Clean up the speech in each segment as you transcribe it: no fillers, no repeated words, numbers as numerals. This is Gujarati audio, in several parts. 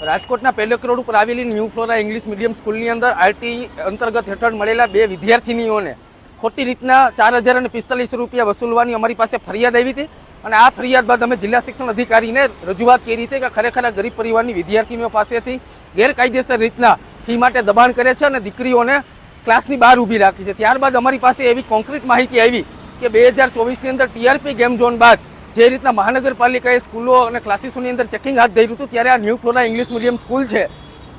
રાજકોટના પેલેક રોડ ઉપર આવેલી ન્યૂ ફ્લોરા ઇંગ્લિશ મીડિયમ સ્કૂલની અંદર આરટી અંતર્ગત હેઠળ મળેલા 2 વિદ્યાર્થીનીઓને ખોટી રીતના 4045 રૂપિયા વસૂલવાની અમારી પાસે ફરિયાદ આવી હતી અને આ ફરિયાદ બાદ અમે જિલ્લા શિક્ષણ અધિકારીને રજૂઆત કરી હતી કે ખરેખર આ ગરીબ પરિવારની વિદ્યાર્થીનીઓ પાસેથી ગેરકાયદેસર રીતના ફી માટે દબાણ કરે છે અને દીકરીઓને ક્લાસની બહાર ઊભી રાખી છે। ત્યારબાદ અમારી પાસે એવી કોન્ક્રીટ માહિતી આવી કે 2024ની અંદર ટીઆરપી ગેમ ઝોન બાદ જે રીતના મહાનગરપાલિકાએ સ્કૂલો અને ક્લાસીસોની અંદર ચેકિંગ હાથ ધર્યું હતું ત્યારે આ new flora English medium school છે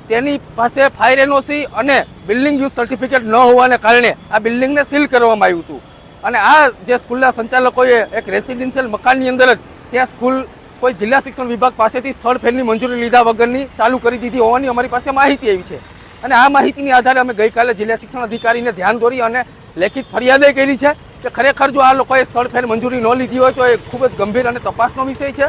તેની પાસે ફાયર એનઓસી અને બિલ્ડિંગ યુઝ સર્ટિફિકેટ ન હોવાને કારણે આ બિલ્ડિંગને સીલ કરવામાં આવ્યું હતું અને આ જે સ્કૂલના સંચાલકોએ એક રેસિડેન્શિયલ મકાનની અંદર જ ત્યાં સ્કૂલ કોઈ જિલ્લા શિક્ષણ વિભાગ પાસેથી સ્થળ ફેરની મંજૂરી લીધા વગરની ચાલુ કરી દીધી હોવાની અમારી પાસે માહિતી આવી છે અને આ માહિતીની આધારે અમે ગઈકાલે જિલ્લા શિક્ષણ અધિકારીને ધ્યાન દોરી અને લેખિત ફરિયાદ કરી છે કે ખરેખર જો આ લોકોએ સ્થળ ફેર મંજૂરી ન લીધી હોય તો એ ખૂબ જ ગંભીર અને તપાસનો વિષય છે।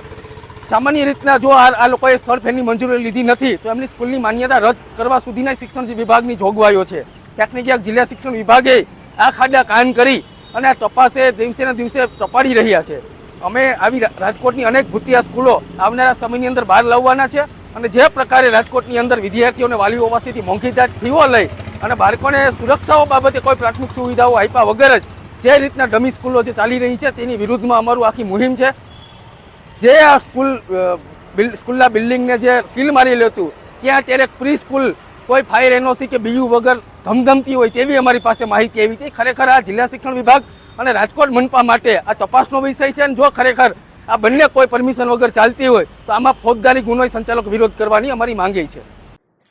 સામાન્ય રીતના જો આ લોકોએ સ્થળ ફેરની મંજૂરી લીધી નથી તો એમની સ્કૂલની માન્યતા રદ કરવા સુધીના શિક્ષણ વિભાગની જોગવાઈઓ છે। ક્યાંક ને ક્યાંક જિલ્લા શિક્ષણ વિભાગે આ ખાડા કાન કરી અને આ તપાસે દિવસેને દિવસે તપાડી રહ્યા છે। અમે આવી રાજકોટની અનેક ભૂતિયા સ્કૂલો આવનારા સમયની અંદર બહાર લાવવાના છે અને જે પ્રકારે રાજકોટની અંદર વિદ્યાર્થીઓને વાલીઓ પાસેથી મોંઘીદાટ ફીઓ લઈ અને બાળકોને સુરક્ષાઓ બાબતે કોઈ પ્રાથમિક સુવિધાઓ આપ્યા વગર જ જે રીતના ડમી સ્કૂલો જે ચાલી રહી છે તેની વિરુદ્ધમાં અમારું આખી મુહિમ છે। જે આ સ્કૂલના બિલ્ડિંગને જે સીલ મારેલું હતું ત્યાં ત્યારે પ્રી સ્કૂલ કોઈ ફાયર એનઓસી કે બીયુ વગર ધમધમતી હોય તેવી અમારી પાસે માહિતી આવી હતી। ખરેખર આ જિલ્લા શિક્ષણ વિભાગ અને રાજકોટ મનપા માટે આ તપાસનો વિષય છે અને જો ખરેખર આ બંને કોઈ પરમિશન વગર ચાલતી હોય તો આમાં ફોજદારી ગુનો સંચાલક વિરોધ કરવાની અમારી માંગે છે।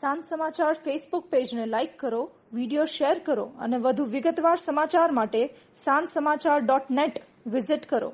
સાંજ સમાચાર ફેસબુક પેજને લાઇક કરો, વિડીયો શેર કરો અને વધુ વિગતવાર સમાચાર માટે sanssamachar.net વિઝિટ કરો।